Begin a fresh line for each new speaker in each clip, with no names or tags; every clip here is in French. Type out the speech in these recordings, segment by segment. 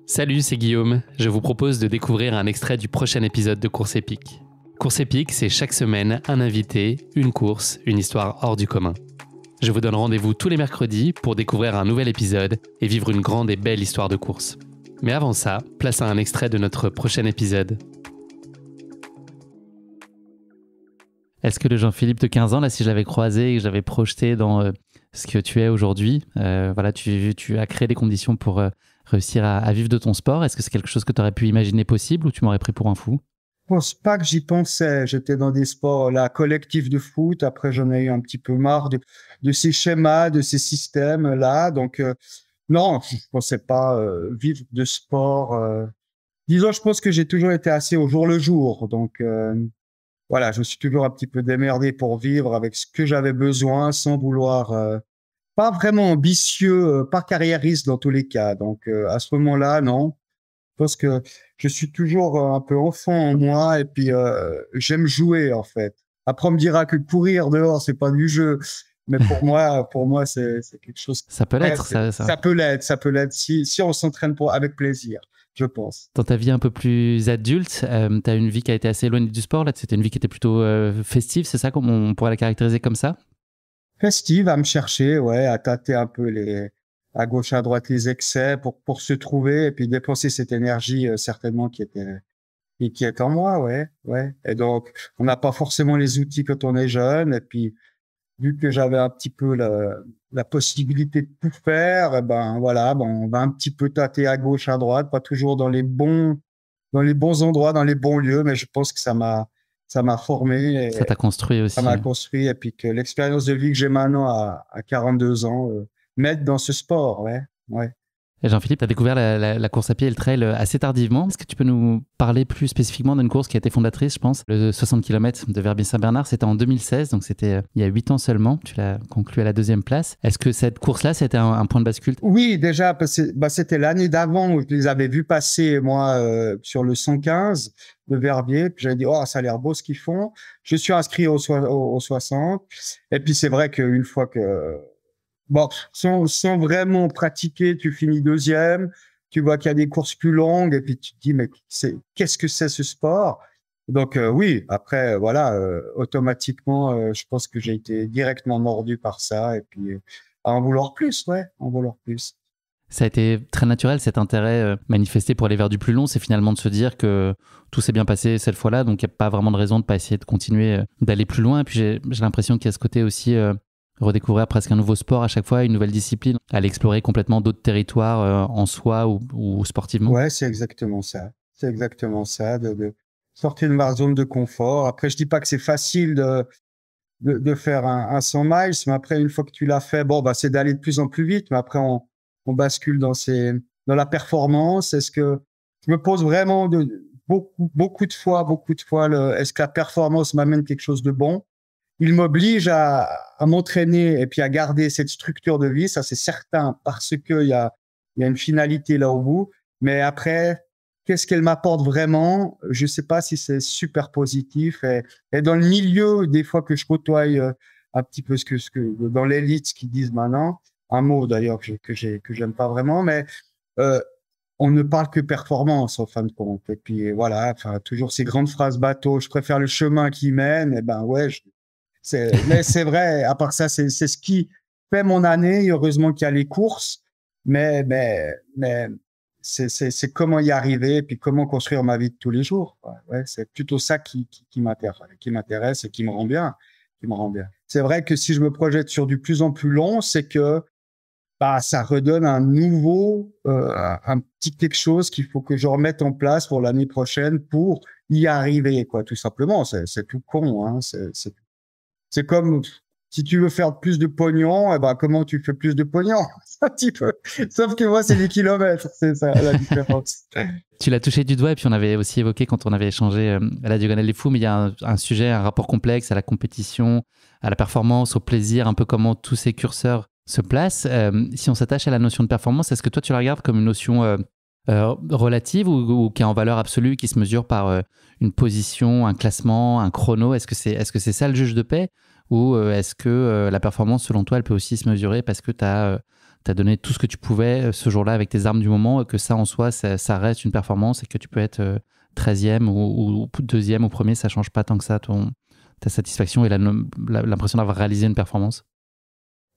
Salut, c'est Guillaume. Je vous propose de découvrir un extrait du prochain épisode de Course épique. Course épique, c'est chaque semaine un invité, une course, une histoire hors du commun. Je vous donne rendez-vous tous les mercredis pour découvrir un nouvel épisode et vivre une grande et belle histoire de course. Mais avant ça, place à un extrait de notre prochain épisode. Est-ce que le Jean-Philippe de 15 ans, là, si je l'avais croisé et que j'avais projeté dans ce que tu es aujourd'hui, tu as créé les conditions pour réussir à vivre de ton sport. Est-ce que c'est quelque chose que tu aurais pu imaginer possible ou tu m'aurais pris pour un fou?
Je pense pas que j'y pensais. J'étais dans des sports là, collectifs de foot. Après, j'en ai eu un petit peu marre de ces schémas, de ces systèmes-là. Donc, non, je pensais pas vivre de sport. Disons, je pense que j'ai toujours été assez au jour le jour. Donc, voilà, je me suis toujours un petit peu démerdé pour vivre avec ce que j'avais besoin sans vouloir, pas vraiment ambitieux, pas carriériste dans tous les cas. Donc, à ce moment-là, non. Je pense que je suis toujours un peu enfant en moi et puis j'aime jouer en fait. Après on me dira que courir dehors c'est pas du jeu, mais pour moi c'est quelque chose.
Ça peut l'être,
Ouais, ça peut l'être si on s'entraîne pour avec plaisir, je pense.
Dans ta vie un peu plus adulte, tu as une vie qui a été assez éloignée du sport. Là, c'était une vie qui était plutôt festive, c'est ça, comme on pourrait la caractériser comme ça?
Festive à me chercher, ouais, à tâter un peu à gauche à droite les excès pour se trouver et puis dépenser cette énergie certainement qui est en moi, ouais, ouais. Et donc, on n'a pas forcément les outils quand on est jeune. Et puis, vu que j'avais un petit peu la possibilité de tout faire, eh ben voilà, on va un petit peu tâter à gauche, à droite, pas toujours dans les bons endroits, dans les bons lieux, mais je pense que ça m'a formé,
Ça t'a construit
ça
aussi.
m'a construit, et puis que l'expérience de vie que j'ai maintenant à 42 ans m'aide dans ce sport, ouais, ouais.
Et Jean-Philippe, tu as découvert la course à pied et le trail assez tardivement. Est-ce que tu peux nous parler plus spécifiquement d'une course qui a été fondatrice, je pense? Le 60 km de Verbier-Saint-Bernard, c'était en 2016, donc c'était il y a 8 ans seulement. Tu l'as conclu à la 2e place. Est-ce que cette course-là, c'était un point de bascule?
Oui, déjà, parce que c'était l'année d'avant où je les avais vus passer, moi, sur le 115 de Verbier. Puis j'avais dit, oh, ça a l'air beau ce qu'ils font. Je suis inscrit au 60. Et puis c'est vrai qu'une fois que bon, sans vraiment pratiquer, tu finis deuxième, tu vois qu'il y a des courses plus longues et puis tu te dis, mais qu'est-ce que c'est ce sport? Donc, oui, après, voilà, automatiquement, je pense que j'ai été directement mordu par ça et puis à en vouloir plus, ouais, en vouloir plus.
Ça a été très naturel, cet intérêt manifesté pour aller vers du plus long, c'est finalement de se dire que tout s'est bien passé cette fois-là, donc il n'y a pas vraiment de raison de ne pas essayer de continuer d'aller plus loin. Et puis j'ai l'impression qu'il y a ce côté aussi redécouvrir presque un nouveau sport à chaque fois, une nouvelle discipline, aller explorer complètement d'autres territoires en soi ou sportivement.
Ouais, c'est exactement ça. C'est exactement ça, de sortir de ma zone de confort. Après, je dis pas que c'est facile de faire un 100 miles, mais après, une fois que tu l'as fait, bon, bah, c'est d'aller de plus en plus vite, mais après, on bascule dans la performance. Est-ce que je me pose vraiment beaucoup de fois, est-ce que la performance m'amène quelque chose de bon? Il m'oblige à m'entraîner et puis à garder cette structure de vie, ça c'est certain, parce que il y a une finalité là au bout. Mais après, qu'est-ce qu'elle m'apporte vraiment? Je sais pas si c'est super positif. Et dans le milieu, des fois que je côtoie un petit peu ce que dans l'élite, ce qu'ils disent maintenant, un mot d'ailleurs que j'aime pas vraiment, mais euh, on ne parle que performance en fin de compte. Et puis voilà, enfin toujours ces grandes phrases bateau. Je préfère le chemin qui mène. Et ben ouais, mais c'est vrai, à part ça, c'est ce qui fait mon année. Heureusement qu'il y a les courses, mais c'est comment y arriver et puis comment construire ma vie de tous les jours. Ouais, c'est plutôt ça qui m'intéresse et qui me rend bien, qui me rend bien. C'est vrai que si je me projette sur du plus en plus long, c'est que bah, ça redonne un petit quelque chose qu'il faut que je remette en place pour l'année prochaine pour y arriver, quoi, tout simplement. C'est tout con, hein. C'est comme si tu veux faire plus de pognon, eh ben, comment tu fais plus de pognon? Un petit peu. Sauf que moi, c'est les kilomètres. C'est ça, la différence.
Tu l'as touché du doigt et puis on avait aussi évoqué quand on avait échangé à la Diagonale des Fous, mais il y a un sujet, un rapport complexe à la compétition, à la performance, au plaisir, un peu comment tous ces curseurs se placent. Si on s'attache à la notion de performance, est-ce que toi tu la regardes comme une notion relative ou qui est en valeur absolue, qui se mesure par une position, un classement, un chrono? Est-ce que c'est ça le juge de paix ou est-ce que la performance, selon toi, elle peut aussi se mesurer parce que tu as as donné tout ce que tu pouvais ce jour-là avec tes armes du moment, et que ça en soi, ça reste une performance, et que tu peux être 13e ou 2e ou premier, ça change pas tant que ça ta satisfaction et l'impression d'avoir réalisé une performance?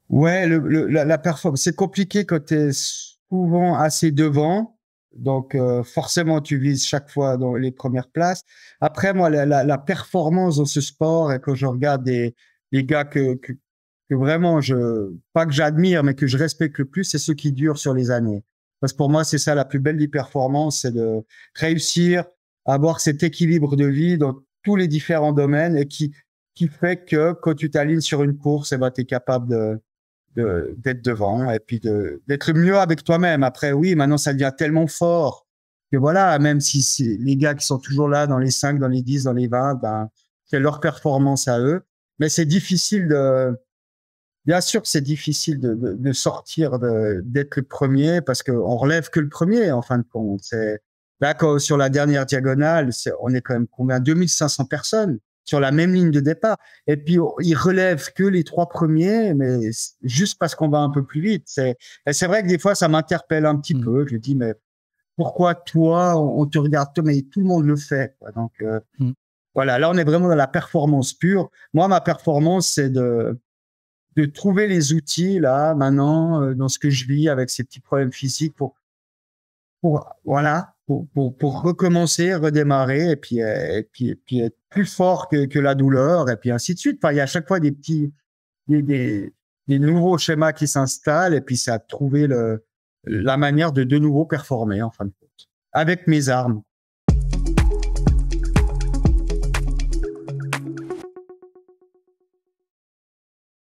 Ouais, la performance, c'est compliqué quand tu es souvent assez devant. Donc, forcément, tu vises chaque fois dans les premières places. Après, moi, la performance dans ce sport, et quand je regarde les gars que vraiment pas que j'admire, mais que je respecte le plus, c'est ceux qui durent sur les années. Parce que pour moi, c'est ça la plus belle des performances, c'est de réussir à avoir cet équilibre de vie dans tous les différents domaines, et qui fait que quand tu t'alignes sur une course, eh ben, tu es capable d'être devant, et puis d'être mieux avec toi-même. Après, oui, maintenant, ça devient tellement fort que voilà, même si c'est les gars qui sont toujours là dans les 5, dans les 10, dans les 20, ben, c'est leur performance à eux. Mais c'est difficile bien sûr que c'est difficile de sortir d'être le premier, parce qu'on relève que le premier, en fin de compte. Là, sur la dernière diagonale, on est quand même combien? 2500 personnes sur la même ligne de départ. Et puis, ils relèvent que les 3 premiers, mais juste parce qu'on va un peu plus vite. Et c'est vrai que des fois, ça m'interpelle un petit peu. Je dis, mais pourquoi toi, on te regarde, toi, mais tout le monde le fait, quoi. Donc, voilà, là, on est vraiment dans la performance pure. Moi, ma performance, c'est de trouver les outils, là, maintenant, dans ce que je vis avec ces petits problèmes physiques voilà, pour recommencer, redémarrer, et puis être plus fort que la douleur, et puis ainsi de suite. Enfin, il y a à chaque fois des nouveaux schémas qui s'installent, et puis c'est à trouver la manière de nouveau performer, en fin de compte, avec mes armes.